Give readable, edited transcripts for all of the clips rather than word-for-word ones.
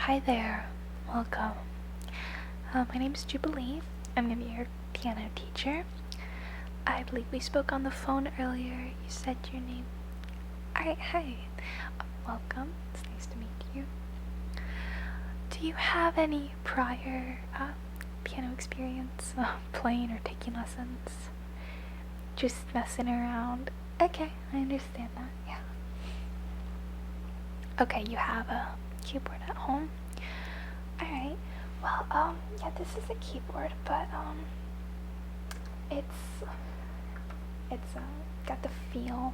Hi there, welcome. My name is Jubilee. I'm gonna be your piano teacher. I believe we spoke on the phone earlier. You said your name. Hi. Welcome. It's nice to meet you. Do you have any prior piano experience playing or taking lessons? Just messing around? Okay, I understand that, yeah. Okay, you have a keyboard at home? Alright, well, yeah, this is a keyboard, but, it's got the feel,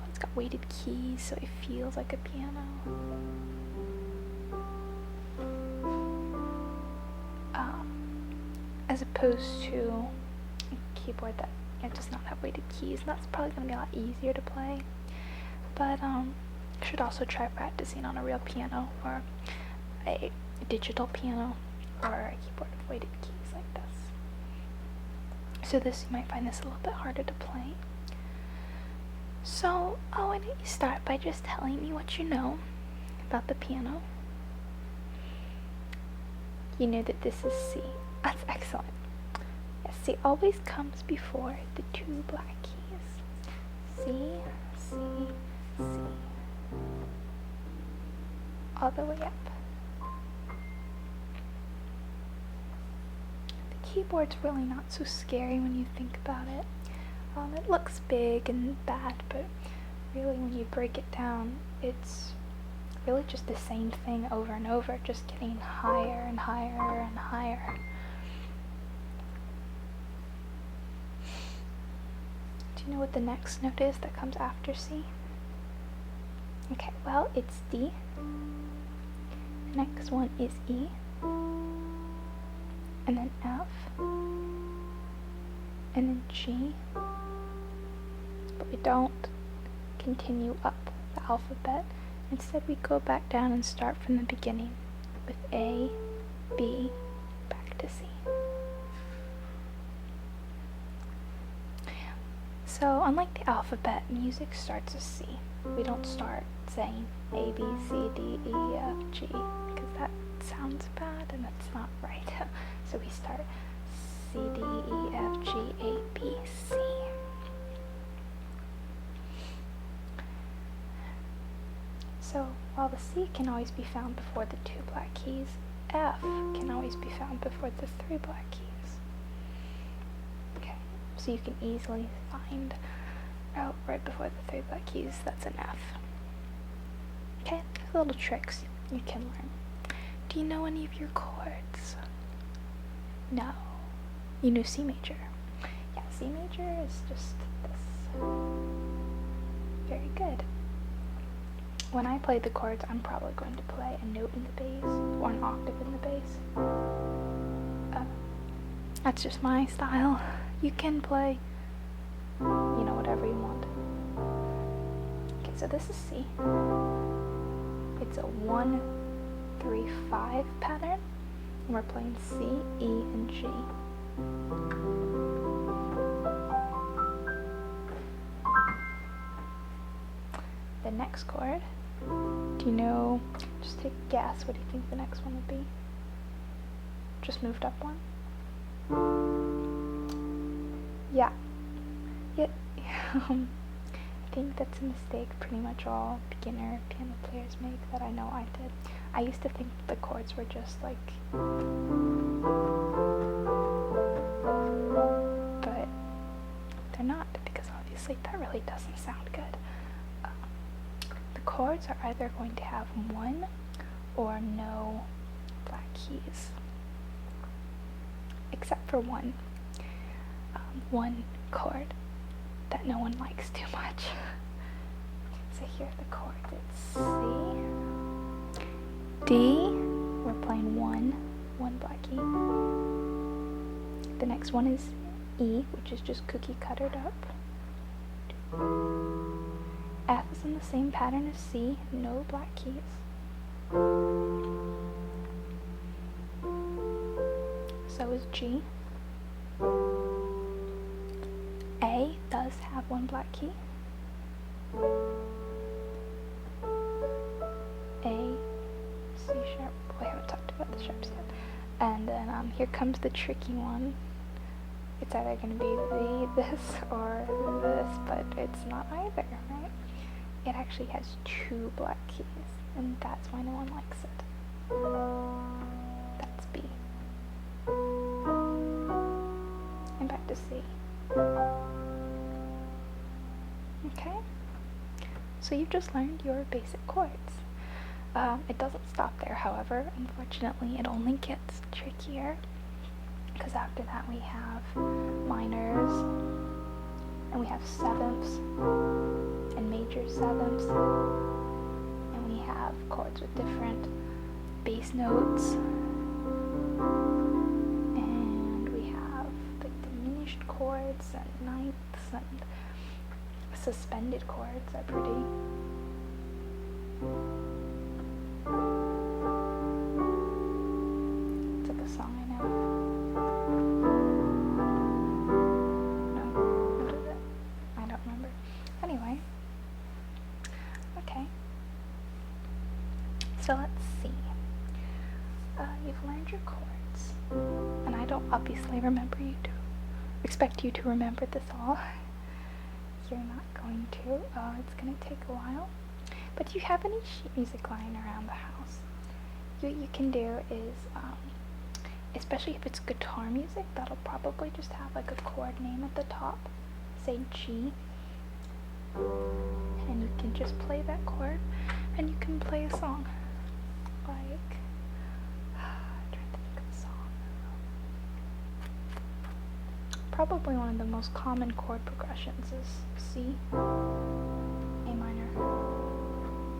it's got weighted keys, so it feels like a piano. As opposed to a keyboard that does not have weighted keys, and that's probably going to be a lot easier to play. But, should also try practicing on a real piano or a digital piano or a keyboard with weighted keys like this. So you might find this a little bit harder to play. So, why don't you start by just telling me what you know about the piano? You know that this is C. That's excellent. Yes, C always comes before the two black keys. C, C, C. All the way up. The keyboard's really not so scary when you think about it. It looks big and bad, but really when you break it down, it's really just the same thing over and over, just getting higher and higher and higher. Do you know what the next note is that comes after C? Okay, well, it's D. The next one is E. And then F. And then G. But we don't continue up the alphabet. Instead, we go back down and start from the beginning with A, B, back to C. So, unlike the alphabet, music starts as C. We don't start saying A, B, C, D, E, F, G, because that sounds bad and that's not right. So we start C, D, E, F, G, A, B, C. So while the C can always be found before the two black keys, F can always be found before the three black keys. Okay, so you can easily find right before the three black keys, that's an F. Okay, there's little tricks you can learn. Do you know any of your chords? No. You know C major. Yeah, C major is just this. Very good. When I play the chords, I'm probably going to play a note in the bass or an octave in the bass. That's just my style. You can play, whatever you want. Okay, so this is C. It's a 1, 3, 5 pattern. And we're playing C, E, and G. The next chord, do you know, just take a guess, what do you think the next one would be? Just moved up one? Yeah. I think that's a mistake pretty much all beginner piano players make that I know I did. I used to think the chords were just like, but they're not, because obviously that really doesn't sound good. The chords are either going to have one or no black keys, except for one chord that no one likes too much. So here are the chords. It's C, D, we're playing one black key. The next one is E, which is just cookie cuttered up. F is in the same pattern as C, no black keys. So is G. A does have one black key. A, C sharp Here comes the tricky one. It's either going to be this or this, but it's not either, right? It actually has 2 black keys, and that's why no one likes it. That's B. And back to C. Okay? So you've just learned your basic chords. It doesn't stop there, however. Unfortunately, it only gets trickier, because after that we have minors, and we have sevenths, and major sevenths, and we have chords with different bass notes, and we have the diminished chords, and ninths, and suspended chords are pretty. It's like a song I know. No, what is it? I don't remember. Anyway. Okay. So let's see. You've learned your chords. And I don't obviously expect you to remember this all. You're not going to. It's going to take a while. But do you have any sheet music lying around the house? What you can do is, especially if it's guitar music, that'll probably just have like a chord name at the top. Say G. And you can just play that chord, and you can play a song. Like, I'm trying to think of a song. Probably one of the most common chord progressions is C, A minor,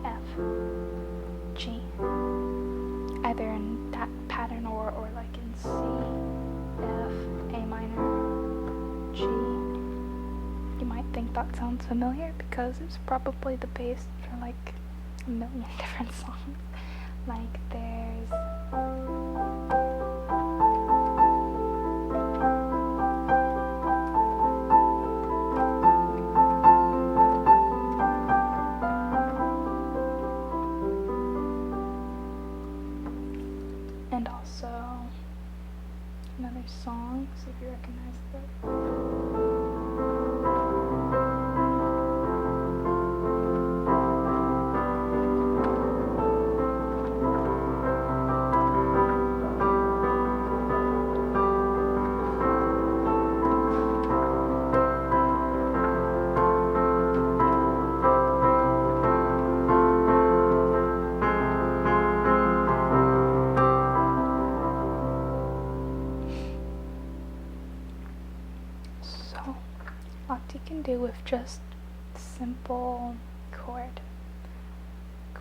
F, G. Either in that pattern or like in C, F, A minor, G. You might think that sounds familiar because it's probably the bass for like a million different songs. Like there's and also another song, see if you recognize that. Lots you can do with just simple chord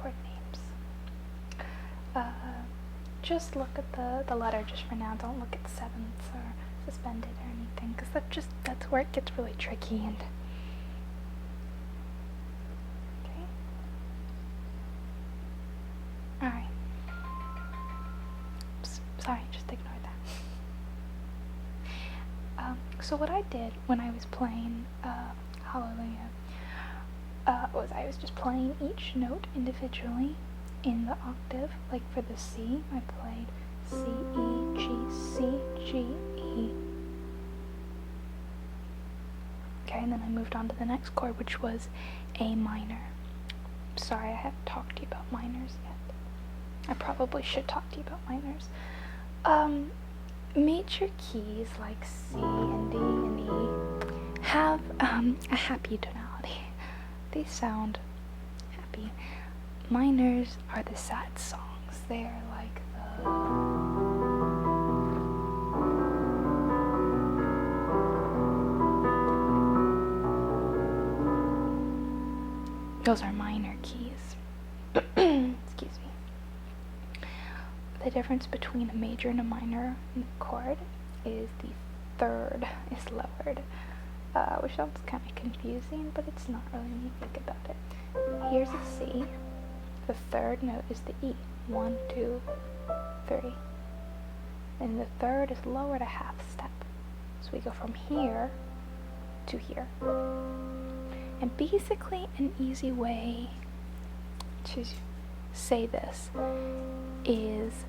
names. Just look at the letter just for now. Don't look at sevenths or suspended or anything, because that's where it gets really tricky. And okay, all right. Sorry, just ignore that. So what I did when I was playing Hallelujah was I was just playing each note individually in the octave. Like for the C, I played C, E, G, C, G, E. Okay, and then I moved on to the next chord, which was A minor. Sorry, I haven't talked to you about minors yet. I probably should talk to you about minors. Major keys like C and D and E have a happy tonality. They sound happy. Minors are the sad songs. They are like those are minor keys. Excuse me. The difference between a major and a minor chord is the third is lowered, which sounds kind of confusing, but it's not really when you think about it. Here's a C. The third note is the E. 1, 2, 3. And the third is lowered a half step. So we go from here to here. And basically an easy way to say this is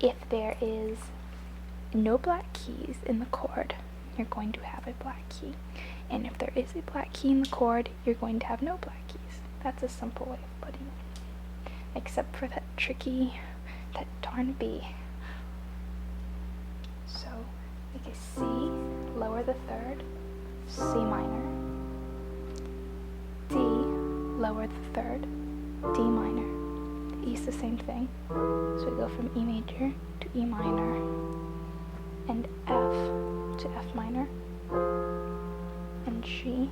if there is no black keys in the chord, you're going to have a black key. And if there is a black key in the chord, you're going to have no black keys. That's a simple way of putting it. Except for that darn B. So, make a C, lower the third, C minor, D, lower the third, D minor. The E's the same thing. So we go from E major to E minor, and F to F minor, and G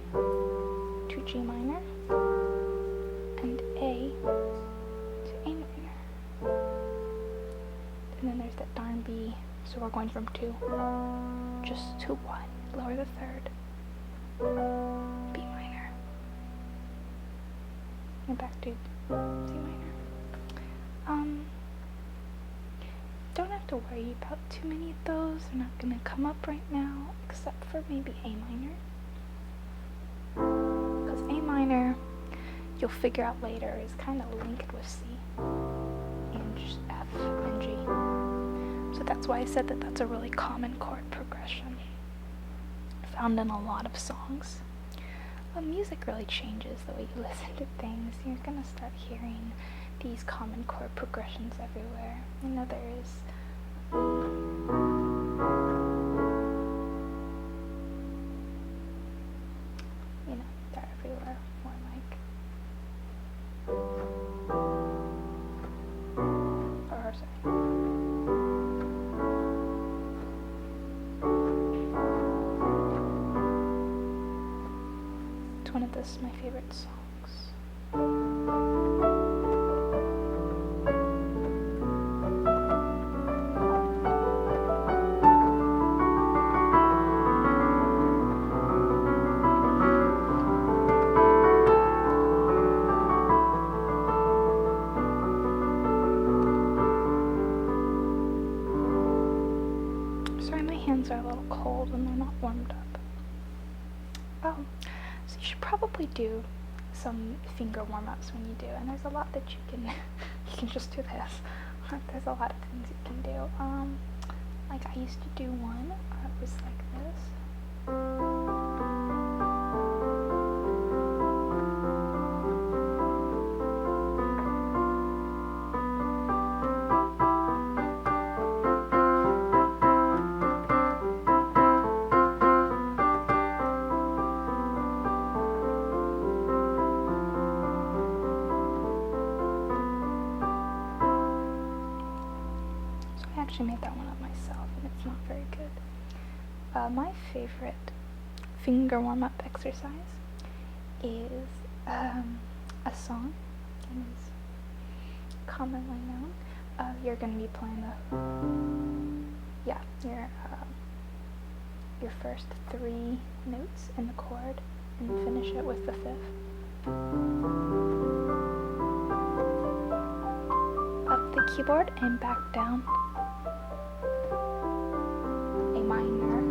to G minor, and A to A minor. And then there's that darn B, so we're going from 2 just to 1. Lower the third, B minor, and back to C minor. Don't have to worry about too many of those. They're not going to come up right now, except for maybe A minor. Because A minor, you'll figure out later, is kind of linked with C and just F and G. So that's why I said that that's a really common chord progression found in a lot of songs. Well, music really changes the way you listen to things. You're going to start hearing these common chord progressions everywhere. I know there is they're everywhere, more like it's one of my favorite songs. Sorry, my hands are a little cold and they're not warmed up. So you should probably do some finger warm-ups when you do, and there's a lot that you can you can just do this. There's a lot of things you can do. Like I used to do one, it was like this. I actually made that one up myself, and it's not very good. My favorite finger warm-up exercise is a song. It is commonly known. You're going to be playing your first 3 notes in the chord, and finish it with the 5th. Up the keyboard and back down. A minor,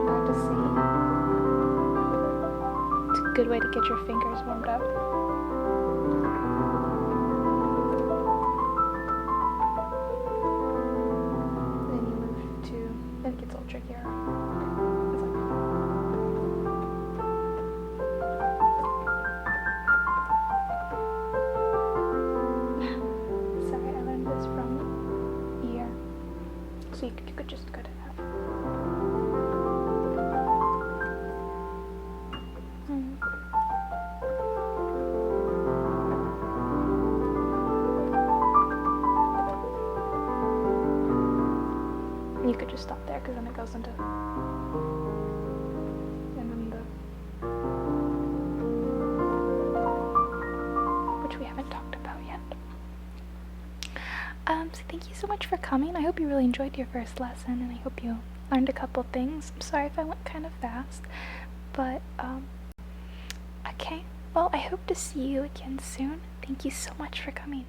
back to C. It's a good way to get your fingers warmed up. Then you move to, then it gets a little trickier. So you could just cut it out. And you could just stop there, because then it goes into, and then which we haven't talked about yet. So thank you so much for coming. I hope you really enjoyed your first lesson, and I hope you learned a couple things. I'm sorry if I went kind of fast, but okay. Well, I hope to see you again soon. Thank you so much for coming.